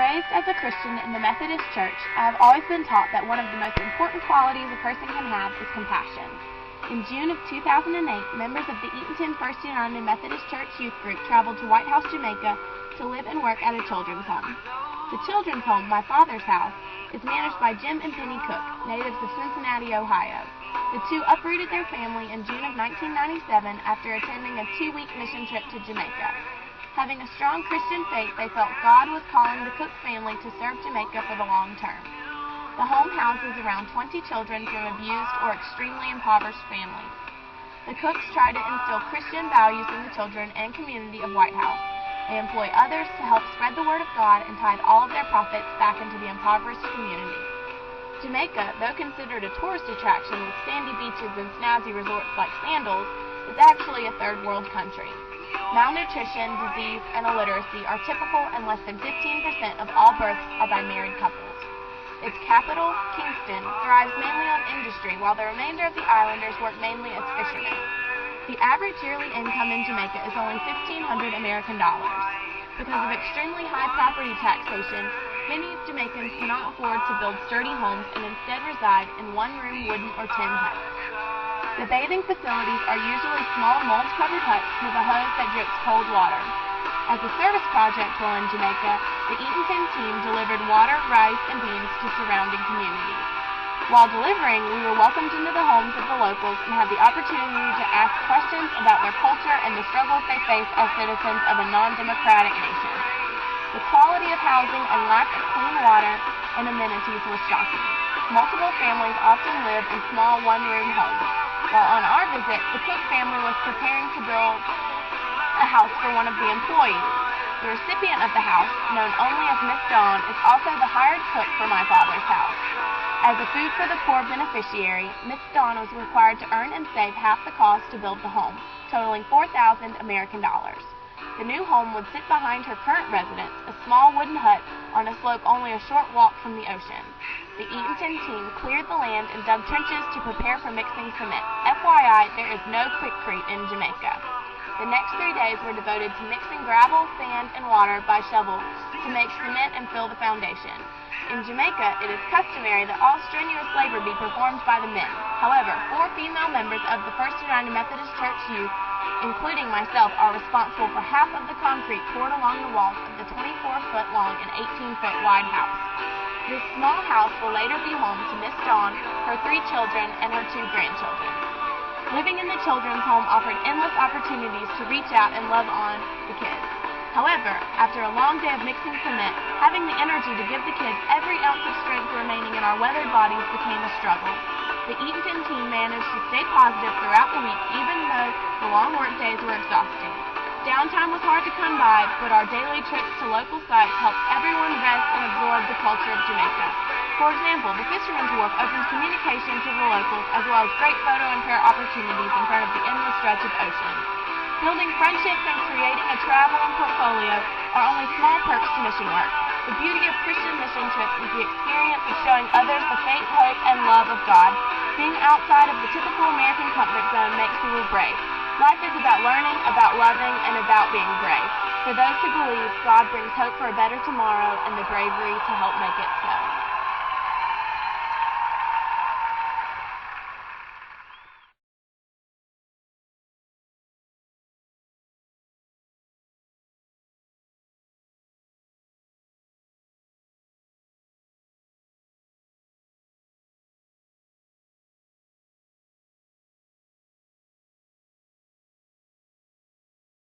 Raised as a Christian in the Methodist Church, I have always been taught that one of the most important qualities a person can have is compassion. In June of 2008, members of the Eatonton First United Methodist Church Youth Group traveled to Whitehouse, Jamaica to live and work at a children's home. The children's home, my father's house, is managed by Jim and Penny Cook, natives of Cincinnati, Ohio. The two uprooted their family in June of 1997 after attending a 2-week mission trip to Jamaica. Having a strong Christian faith, they felt God was calling the Cook family to serve Jamaica for the long term. The home houses around 20 children from abused or extremely impoverished families. The Cooks try to instill Christian values in the children and community of Whitehouse. They employ others to help spread the word of God and tithe all of their profits back into the impoverished community. Jamaica, though considered a tourist attraction with sandy beaches and snazzy resorts like Sandals, is actually a third world country. Malnutrition, disease, and illiteracy are typical, and less than 15% of all births are by married couples. Its capital, Kingston, thrives mainly on industry, while the remainder of the islanders work mainly as fishermen. The average yearly income in Jamaica is only $1,500 American dollars. Because of extremely high property taxation, many Jamaicans cannot afford to build sturdy homes and instead reside in one-room wooden or tin huts. The bathing facilities are usually small mold-covered huts with a hose that drips cold water. As a service project while in Jamaica, the Eatonton team delivered water, rice, and beans to surrounding communities. While delivering, we were welcomed into the homes of the locals and had the opportunity to ask questions about their culture and the struggles they face as citizens of a non-democratic nation. The quality of housing and lack of clean water and amenities was shocking. Multiple families often live in small one-room homes. While on our visit, the Cook family was preparing to build a house for one of the employees. The recipient of the house, known only as Miss Dawn, is also the hired cook for my father's house. As a Food for the Poor beneficiary, Miss Dawn was required to earn and save half the cost to build the home, totaling $4,000 American dollars. The new home would sit behind her current residence, a small wooden hut on a slope only a short walk from the ocean. The Eatonton team cleared the land and dug trenches to prepare for mixing cement. FYI, there is no Quikrete in Jamaica. The next 3 days were devoted to mixing gravel, sand, and water by shovel to make cement and fill the foundation. In Jamaica, it is customary that all strenuous labor be performed by the men. However, 4 female members of the First United Methodist Church Youth, including myself, are responsible for half of the concrete poured along the walls of the 24-foot long and 18-foot wide house. This small house will later be home to Miss Dawn, her 3 children, and her 2 grandchildren. Living in the children's home offered endless opportunities to reach out and love on the kids. However, after a long day of mixing cement, having the energy to give the kids every ounce of strength remaining in our weathered bodies became a struggle. The Eatonton team managed to stay positive throughout the week, even though the long work days were exhausting. Downtime was hard to come by, but our daily trips to local sites helped everyone rest and absorb the culture of Jamaica. For example, the Fisherman's Wharf opens communication to the locals, as well as great photo and prayer opportunities in front of the endless stretch of ocean. Building friendships and creating a traveling portfolio are only small perks to mission work. The beauty of Christian mission trips is the experience of showing others the faith, hope, and love of God. Being outside of the typical American comfort zone makes people brave. Life is about learning, about loving, and about being brave. For those who believe, God brings hope for a better tomorrow and the bravery to help make it